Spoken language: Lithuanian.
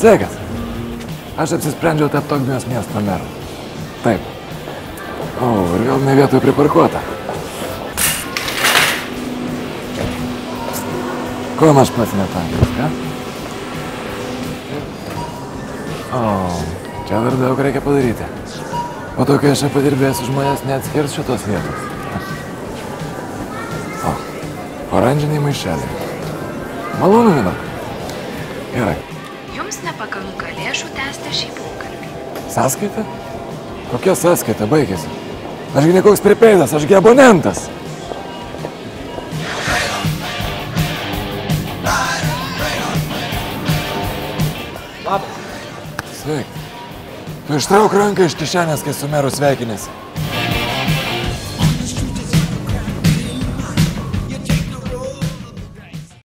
Sveikas. Aš apsisprendžiau tapti Ogmios miesto meru. Taip. O, ir vėl ne vietoj priparkuota. Kuom aš pats netankas, ką? O, čia dar daug reikia padaryti. O to, kai aš padirbėsiu, žmonės neatskirs šitos vietos. O, oranžiniai maišeliai. Malonu, Minok. Gerai. Jums nepakanka lėšų tęsti šį pokalbį. Sąskaita? Kokia sąskaita? Baigėsi. Ašgi ne koks pripeidas, ašgi abonentas. Labas. Sveik. Tu ištrauk ranką iš kišenės, kai su meru sveikinėsi.